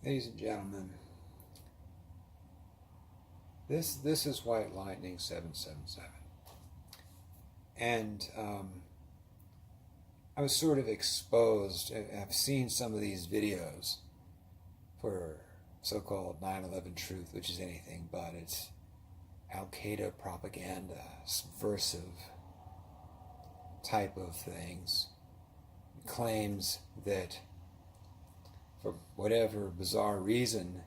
Ladies and gentlemen, this is White Lightning 777. And I was sort of exposed. I've seen some of these videos for so-called 9/11 truth, which is anything but. It's Al-Qaeda propaganda, subversive type of things. It claims that for whatever bizarre reason,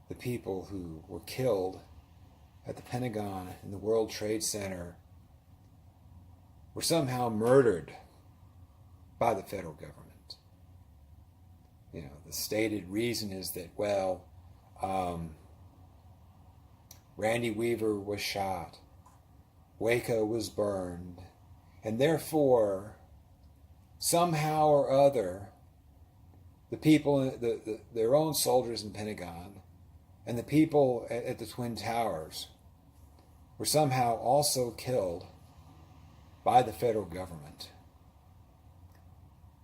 the people who were killed at the Pentagon and the World Trade Center were somehow murdered by the federal government. You know, the stated reason is that, Randy Weaver was shot, Waco was burned, and therefore, somehow or other, the people, their own soldiers in Pentagon, and the people at the Twin Towers were somehow also killed by the federal government.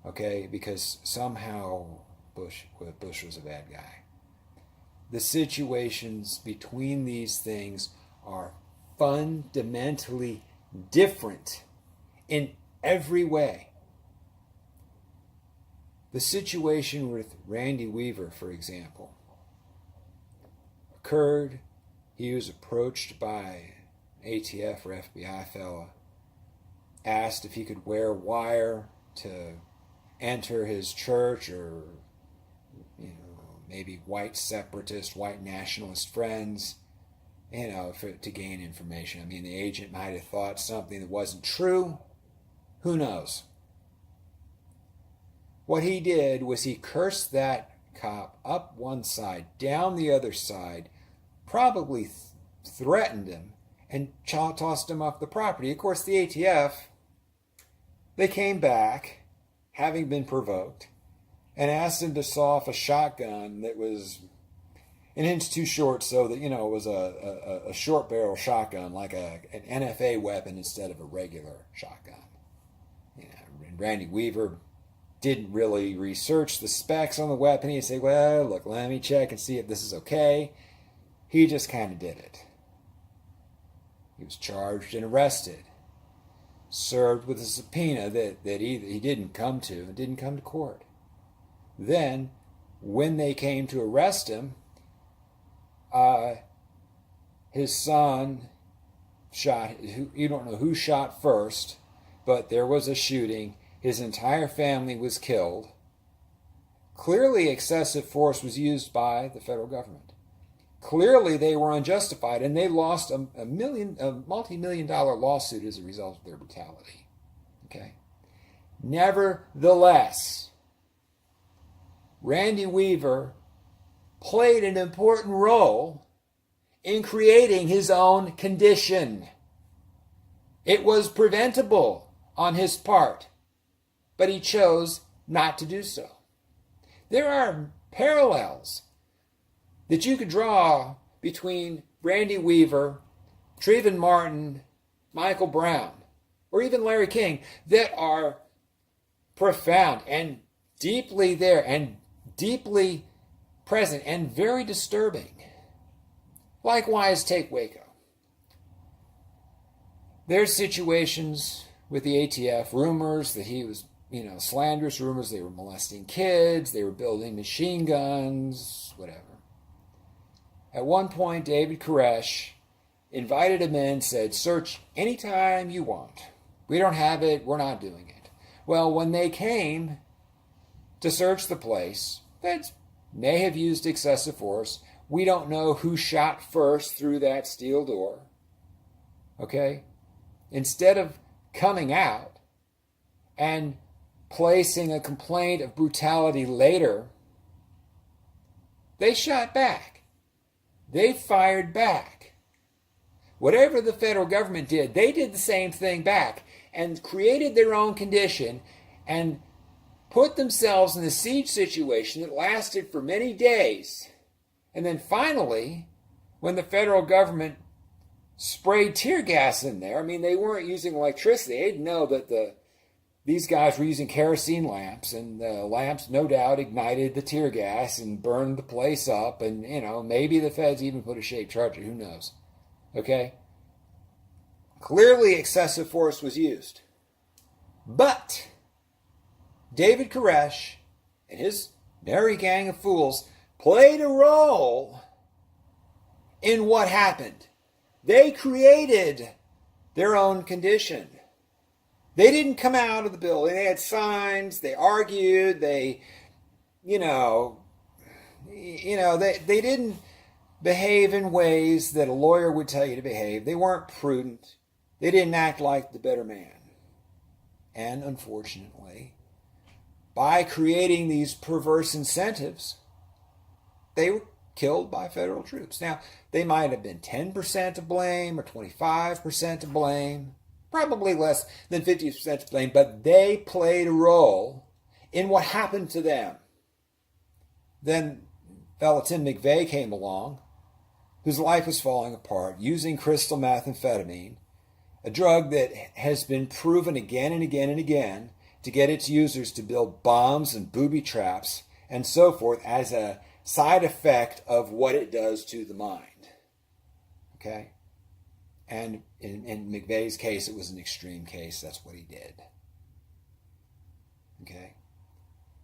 Okay, because somehow Bush was a bad guy. The situations between these things are fundamentally different in every way. The situation with Randy Weaver, for example, occurred. He was approached by an ATF or FBI fella, asked if he could wear wire to enter his church, or maybe white separatist, white nationalist friends, to gain information. I mean, the agent might have thought something that wasn't true. Who knows? What he did was he cursed that cop up one side, down the other side, probably threatened him, and tossed him off the property. Of course, the ATF, they came back, having been provoked, and asked him to saw off a shotgun that was an inch too short, so that, it was a short barrel shotgun, like an NFA weapon instead of a regular shotgun. And Randy Weaver didn't really research the specs on the weapon. He'd say, well, look, let me check and see if this is okay. He just kind of did it. He was charged and arrested, served with a subpoena that he didn't come to court. Then, when they came to arrest him, his son shot. You don't know who shot first, but there was a shooting. His entire family was killed. Clearly, excessive force was used by the federal government. Clearly, they were unjustified, and they lost a multi-million-dollar lawsuit as a result of their brutality. Okay. Nevertheless, Randy Weaver played an important role in creating his own condition. It was preventable on his part, but he chose not to do so. There are parallels that you could draw between Randy Weaver, Trayvon Martin, Michael Brown, or even Larry King that are profound and deeply there and deeply present and very disturbing. Likewise, take Waco. There's situations with the ATF, rumors that he was, slanderous rumors, they were molesting kids, they were building machine guns, whatever. At one point, David Koresh invited him in, said, search anytime you want. We don't have it, we're not doing it. Well, when they came to search the place, they may have used excessive force. We don't know who shot first through that steel door. Okay? Instead of coming out and placing a complaint of brutality later, they shot back. They fired back. Whatever the federal government did, they did the same thing back and created their own condition and put themselves in a siege situation that lasted for many days. And then finally, when the federal government sprayed tear gas in there, they weren't using electricity. They didn't know that the these guys were using kerosene lamps, and the lamps no doubt ignited the tear gas and burned the place up, and maybe the feds even put a shaped charge. Who knows? Okay? Clearly excessive force was used. But David Koresh and his merry gang of fools played a role in what happened. They created their own condition. They didn't come out of the building. They had signs. They argued. They didn't behave in ways that a lawyer would tell you to behave. They weren't prudent. They didn't act like the better man. And unfortunately, by creating these perverse incentives, they were killed by federal troops. Now, they might have been 10% to blame or 25% to blame, probably less than 50% to blame, but they played a role in what happened to them. Then fellow Tim McVeigh came along, whose life was falling apart, using crystal methamphetamine, a drug that has been proven again and again and again to get its users to build bombs and booby traps and so forth as a side effect of what it does to the mind. Okay? And in McVeigh's case, it was an extreme case. That's what he did. Okay?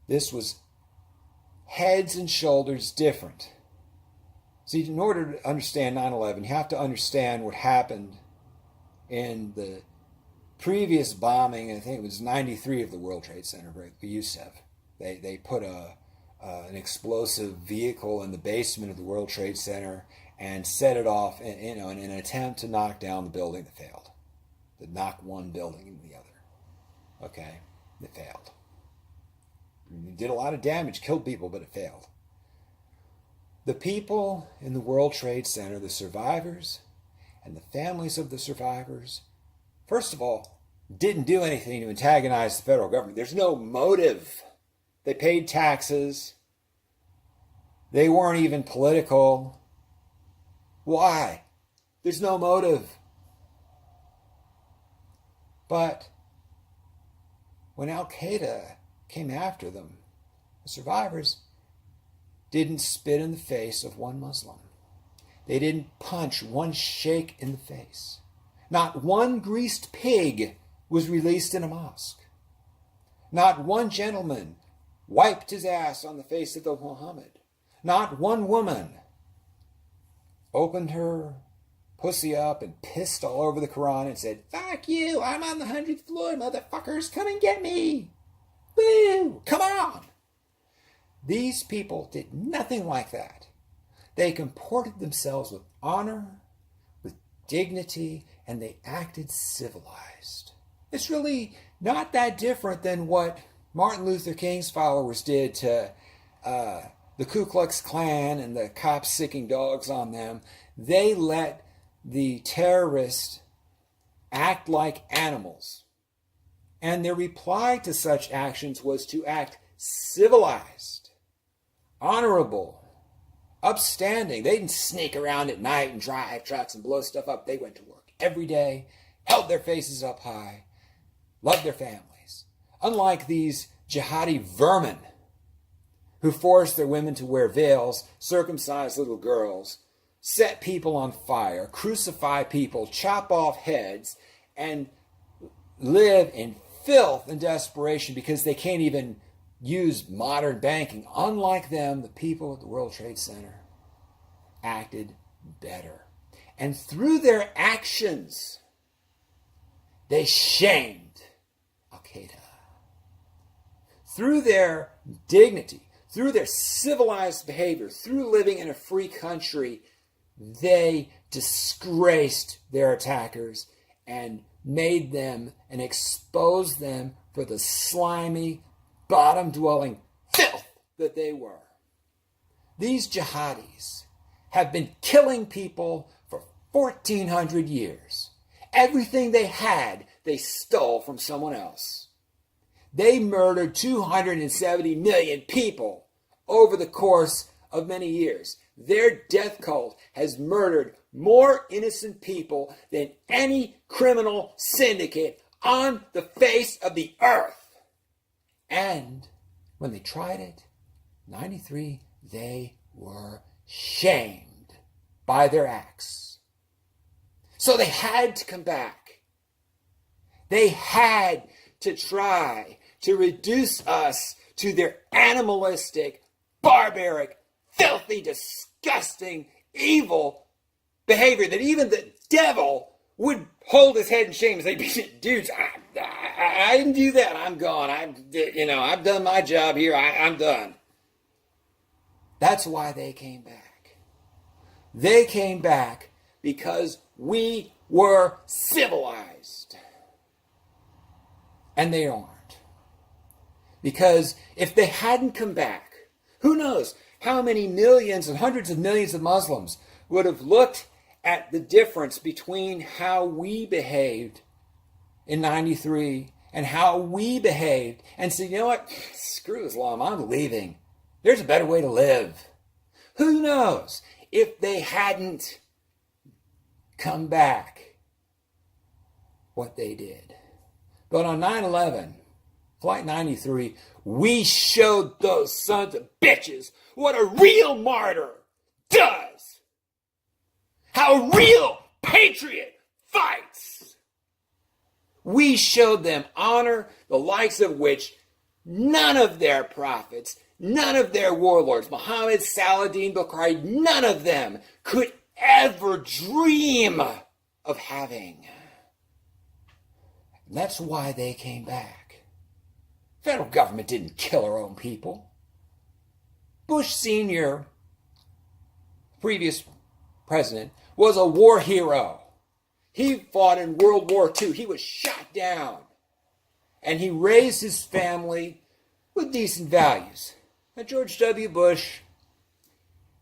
This was heads and shoulders different. See, in order to understand 9/11, you have to understand what happened in the previous bombing. I think it was 93 of the World Trade Center, the Yusef. They put an explosive vehicle in the basement of the World Trade Center and set it off in an attempt to knock down the building that failed. To knock one building into the other. Okay? It failed. It did a lot of damage, killed people, but it failed. The people in the World Trade Center, the survivors and the families of the survivors, first of all, didn't do anything to antagonize the federal government. There's no motive. They paid taxes. They weren't even political. Why? There's no motive. But when Al-Qaeda came after them, the survivors didn't spit in the face of one Muslim. They didn't punch one sheikh in the face. Not one greased pig was released in a mosque. Not one gentleman wiped his ass on the face of the Muhammad. Not one woman opened her pussy up and pissed all over the Quran and said, "Fuck you, I'm on the 100th floor, motherfuckers, come and get me. Woo, come on." These people did nothing like that. They comported themselves with honor, with dignity, and they acted civilized. It's really not that different than what Martin Luther King's followers did to the Ku Klux Klan and the cops sicking dogs on them. They let the terrorists act like animals. And their reply to such actions was to act civilized, honorable, upstanding. They didn't sneak around at night and drive trucks and blow stuff up. They went to work every day, held their faces up high, loved their families. Unlike these jihadi vermin who force their women to wear veils, circumcise little girls, set people on fire, crucify people, chop off heads, and live in filth and desperation because they can't even use modern banking. Unlike them, the people at the World Trade Center acted better. And through their actions, they shamed Al-Qaeda. Through their dignity, through their civilized behavior, through living in a free country, they disgraced their attackers and made them and exposed them for the slimy, bottom-dwelling filth that they were. These jihadis have been killing people for 1,400 years. Everything they had, they stole from someone else. They murdered 270 million people over the course of many years. Their death cult has murdered more innocent people than any criminal syndicate on the face of the earth. And when they tried it, 93, they were shamed by their acts. So they had to come back. They had to try to reduce us to their animalistic, barbaric, filthy, disgusting, evil behavior that even the devil would hold his head in shame and say, dudes, I didn't do that. I'm gone. I've done my job here. I'm done. That's why they came back. They came back because we were civilized. And they aren't. Because if they hadn't come back, who knows how many millions and hundreds of millions of Muslims would have looked at the difference between how we behaved in 93 and how we behaved and said, you know what, screw Islam, I'm leaving. There's a better way to live. Who knows if they hadn't come back what they did. But on 9/11, Flight 93, we showed those sons of bitches what a real martyr does. How a real patriot fights. We showed them honor, the likes of which none of their prophets, none of their warlords, Muhammad, Saladin, Bukhari, none of them could ever dream of having. And that's why they came back. The federal government didn't kill our own people. Bush Sr., previous president, was a war hero. He fought in World War II. He was shot down. And he raised his family with decent values. Now, George W. Bush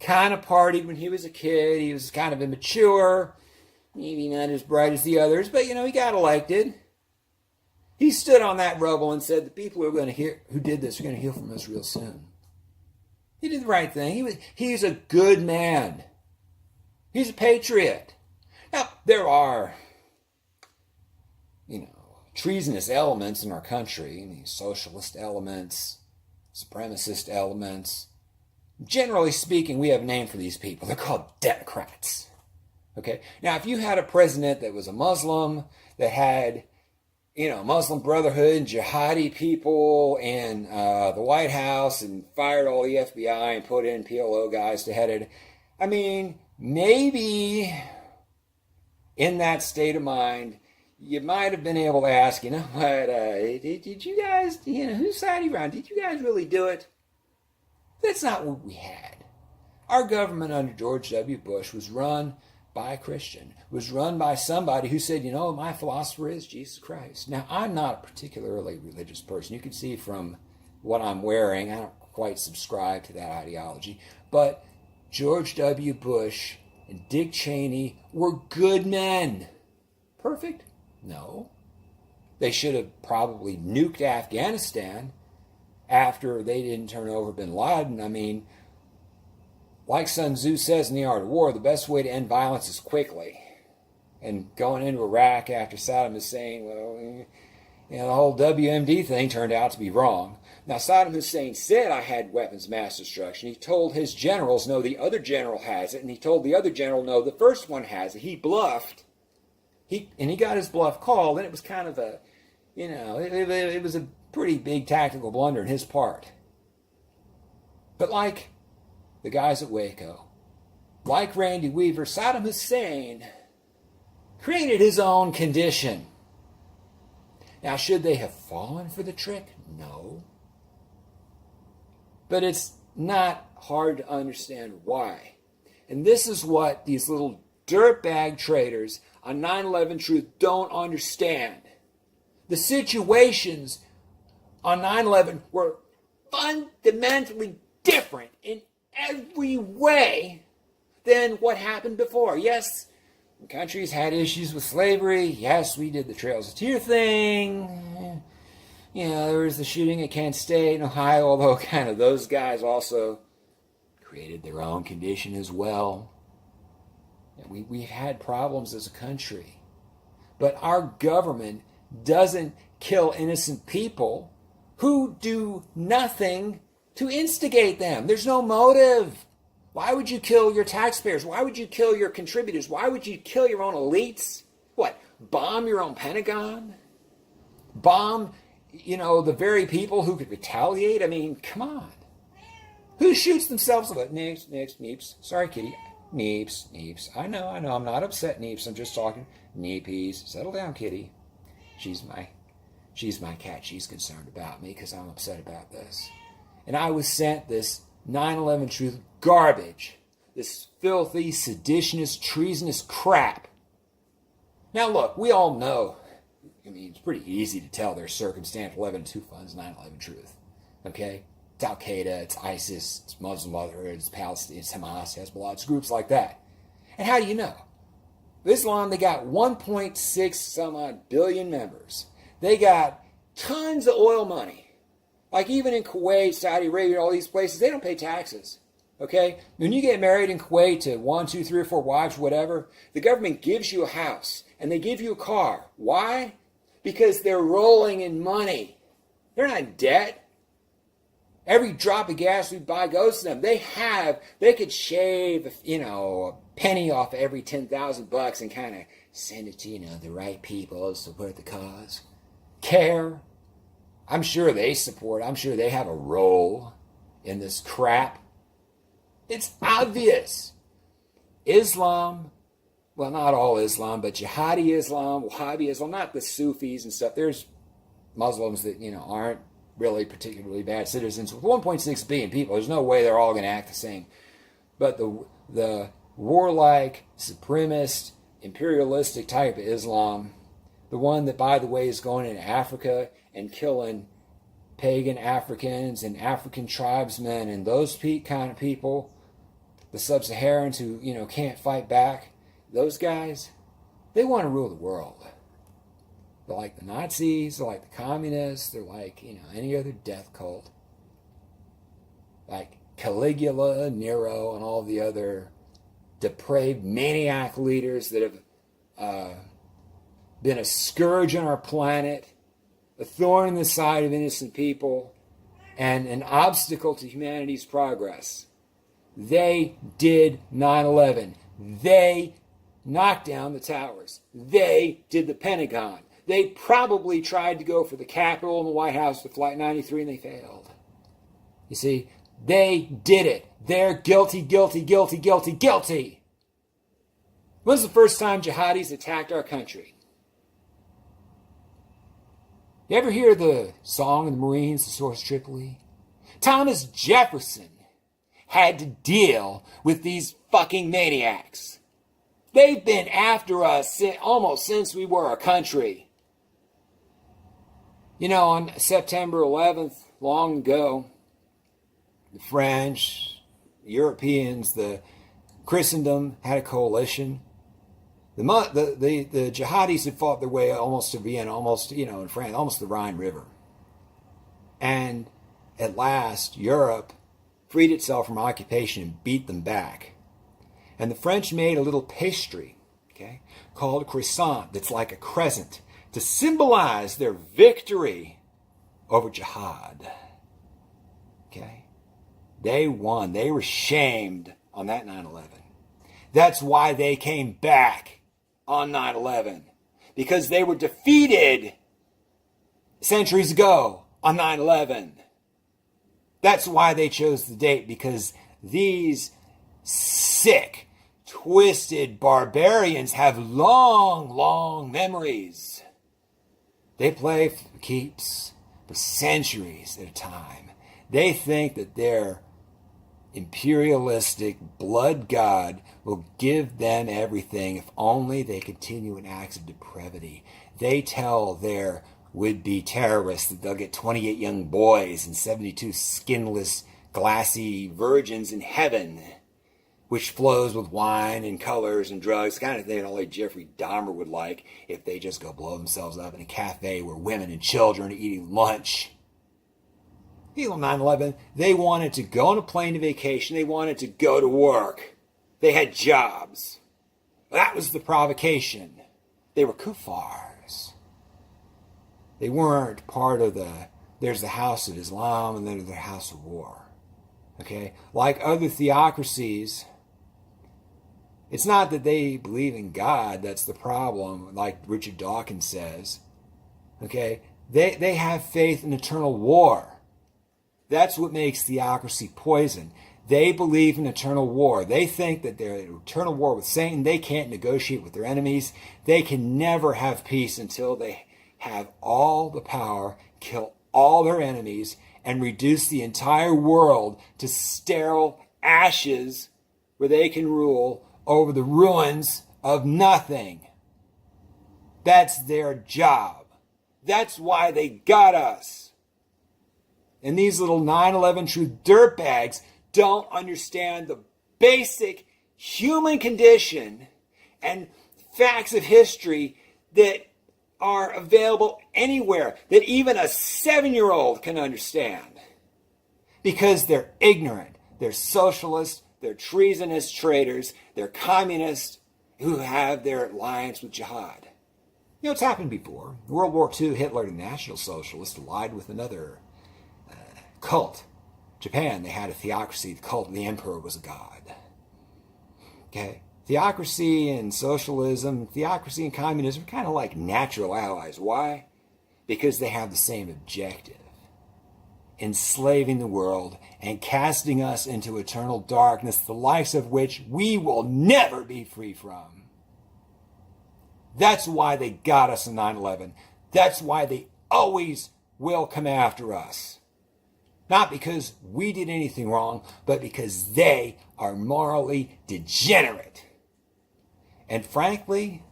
kind of partied when he was a kid. He was kind of immature, maybe not as bright as the others, but, he got elected. He stood on that rubble and said, the people who did this are going to hear from us real soon. He did the right thing. He's a good man. He's a patriot. Now, there are, treasonous elements in our country, socialist elements, supremacist elements. Generally speaking, we have a name for these people. They're called Democrats. Okay? Now, if you had a president that was a Muslim, that had, Muslim Brotherhood and jihadi people in the White House and fired all the FBI and put in PLO guys to head it, maybe in that state of mind, you might have been able to ask, did you guys, whose side are you on? Did you guys really do it? That's not what we had. Our government under George W. Bush was run by a Christian, was run by somebody who said, my philosopher is Jesus Christ. Now, I'm not a particularly religious person. You can see from what I'm wearing, I don't quite subscribe to that ideology. But George W. Bush and Dick Cheney were good men. Perfect? No. They should have probably nuked Afghanistan after they didn't turn over bin Laden. Like Sun Tzu says in The Art of War, the best way to end violence is quickly. And going into Iraq after Saddam Hussein, the whole WMD thing turned out to be wrong. Now, Saddam Hussein said, I had weapons of mass destruction. He told his generals, no, the other general has it. And he told the other general, no, the first one has it. He bluffed. He got his bluff called, and it was kind of it was a pretty big tactical blunder on his part. But like the guys at Waco, like Randy Weaver, Saddam Hussein created his own condition. Now, should they have fallen for the trick? No. But it's not hard to understand why. And this is what these little dirtbag traders on 9/11 Truth don't understand. The situations on 9/11 were fundamentally different in every way than what happened before. Yes, countries had issues with slavery. Yes, we did the Trails of Tears thing. There was the shooting at Kent State in Ohio, although kind of those guys also created their own condition as well. We've had problems as a country. But our government doesn't kill innocent people who do nothing to instigate them. There's no motive. Why would you kill your taxpayers? Why would you kill your contributors? Why would you kill your own elites? What, bomb your own Pentagon? Bomb, the very people who could retaliate? I mean, come on. Who shoots themselves? Neeps. Sorry, kitty. Neeps. I know. I'm not upset, Neeps. I'm just talking. Neepies. Settle down, kitty. She's my cat. She's concerned about me because I'm upset about this. And I was sent this 9/11 truth garbage. This filthy, seditionist, treasonous crap. Now look, we all know, it's pretty easy to tell there's circumstantial evidence who funds 9/11 truth. Okay? It's Al-Qaeda, it's ISIS, it's Muslim Brotherhood, it's Palestine, it's Hamas, Hezbollah, it's groups like that. And how do you know? Islam, they got 1.6 some odd billion members. They got tons of oil money. Like even in Kuwait, Saudi Arabia, all these places, they don't pay taxes. Okay? When you get married in Kuwait to 1, 2, 3, or 4 wives, whatever, the government gives you a house and they give you a car. Why? Because they're rolling in money. They're not in debt. Every drop of gas we buy goes to them. They could shave, a penny off every $10,000 and kind of send it to, the right people to support the cause. Care. I'm sure they support. I'm sure they have a role in this crap. It's obvious. Islam, well, not all Islam, but jihadi Islam, Wahhabi Islam, not the Sufis and stuff. There's Muslims that, aren't really particularly bad citizens. With 1.6 billion people, there's no way they're all going to act the same. But the warlike, supremacist, imperialistic type of Islam, the one that, by the way, is going into Africa and killing pagan Africans and African tribesmen and those kind of people, the sub-Saharans who, can't fight back, those guys, they want to rule the world. They're like the Nazis, they're like the communists, they're like, any other death cult. Like Caligula, Nero, and all the other depraved maniac leaders that have been a scourge on our planet, a thorn in the side of innocent people, and an obstacle to humanity's progress. They did 9/11. They knocked down the towers. They did the Pentagon. They probably tried to go for the Capitol and the White House with Flight 93 and they failed. You see, they did it. They're guilty. When's the first time jihadis attacked our country? You ever hear the song of the Marines, The Source Tripoli? Thomas Jefferson had to deal with these fucking maniacs. They've been after us almost since we were a country. On September 11th, long ago, the French, the Europeans, the Christendom had a coalition. The jihadis had fought their way almost to Vienna, in France, almost the Rhine River. And at last, Europe freed itself from occupation and beat them back. And the French made a little pastry, called a croissant that's like a crescent to symbolize their victory over jihad. They won. They were shamed on that 9/11. That's why they came back on 9/11. Because they were defeated centuries ago on 9/11. That's why they chose the date, because these sick, twisted barbarians have long memories. They play for keeps for centuries at a time. They think that their imperialistic blood god will give them everything if only they continue in acts of depravity. They tell their would-be terrorists that they'll get 28 young boys and 72 skinless, glassy virgins in heaven, which flows with wine and colors and drugs, kind of thing only Jeffrey Dahmer would like if they just go blow themselves up in a cafe where women and children are eating lunch. On 9/11, they wanted to go on a plane to vacation. They wanted to go to work. They had jobs. That was the provocation. They were kuffars. They weren't part of the there's the house of Islam, and then there's the house of war. Okay? Like other theocracies, it's not that they believe in God that's the problem, like Richard Dawkins says. Okay? They have faith in eternal war. That's what makes theocracy poison. They believe in eternal war. They think that they're in eternal war with Satan. They can't negotiate with their enemies. They can never have peace until they have all the power, kill all their enemies, and reduce the entire world to sterile ashes where they can rule over the ruins of nothing. That's their job. That's why they got us. And these little 9/11 truth dirtbags don't understand the basic human condition and facts of history that are available anywhere, that even a 7-year-old can understand. Because they're ignorant, they're socialists, they're treasonous traitors, they're communists who have their alliance with jihad. You know, it's happened before. World War II, Hitler, the National Socialist, allied with another cult. Japan, they had a theocracy. The cult of the emperor was a god. Okay? Theocracy and socialism, theocracy and communism are kind of like natural allies. Why? Because they have the same objective. Enslaving the world and casting us into eternal darkness, the likes of which we will never be free from. That's why they got us in 9/11. That's why they always will come after us. Not because we did anything wrong, but because they are morally degenerate. And frankly,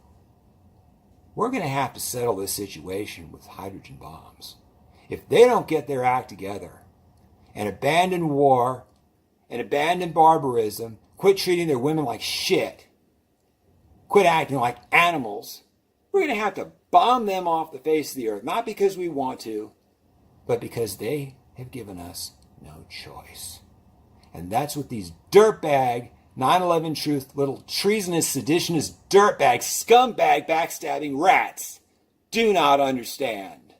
we're going to have to settle this situation with hydrogen bombs. If they don't get their act together and abandon war and abandon barbarism, quit treating their women like shit, quit acting like animals, we're going to have to bomb them off the face of the earth. Not because we want to, but because they have given us no choice. And that's what these dirtbag, 9/11 truth, little treasonous, seditionist, dirtbag, scumbag, backstabbing rats do not understand.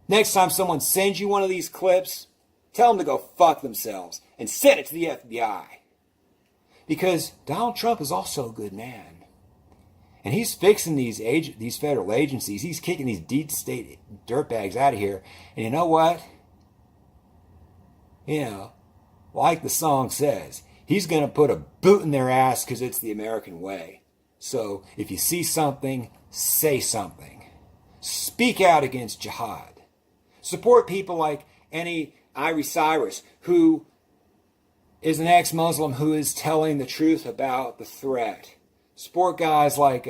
Next time someone sends you one of these clips, tell them to go fuck themselves and send it to the FBI. Because Donald Trump is also a good man. And he's fixing these federal agencies. He's kicking these deep state dirtbags out of here. And you know what? You know, like the song says, he's going to put a boot in their ass because it's the American way. So if you see something, say something. Speak out against jihad. Support people like Irie Cyrus, who is an ex-Muslim who is telling the truth about the threat. Support guys like,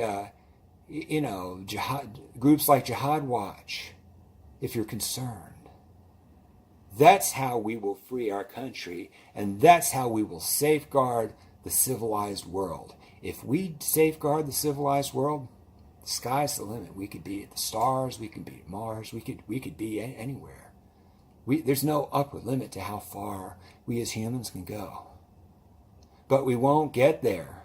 jihad, groups like Jihad Watch, if you're concerned. That's how we will free our country, and that's how we will safeguard the civilized world. If we safeguard the civilized world, the sky's the limit. We could be at the stars, we could be at Mars, we could be anywhere. There's no upper limit to how far we as humans can go. But we won't get there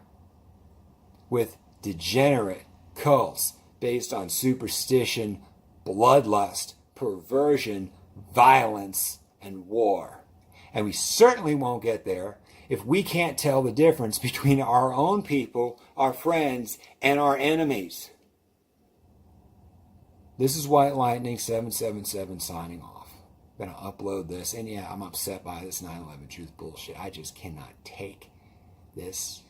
with degenerate cults based on superstition, bloodlust, perversion, violence, and war. And we certainly won't get there if we can't tell the difference between our own people, our friends, and our enemies. This is White Lightning 777 signing off. I'm going to upload this. And yeah, I'm upset by this 9/11 truth bullshit. I just cannot take this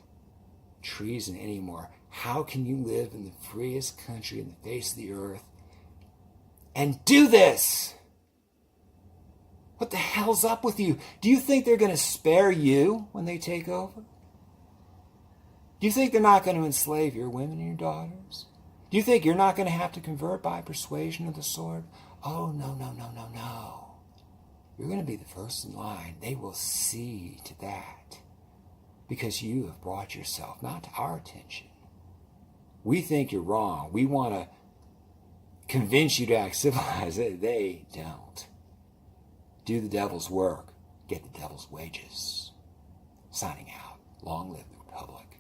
treason anymore. How can you live in the freest country in the face of the earth and do this? What the hell's up with you? Do you think they're going to spare you when they take over? Do you think they're not going to enslave your women and your daughters? Do you think you're not going to have to convert by persuasion of the sword? Oh, no. You're going to be the first in line. They will see to that. Because you have brought yourself not to our attention. We think you're wrong. We want to convince you to act civilized. They don't. Do the devil's work. Get the devil's wages. Signing out. Long live the Republic.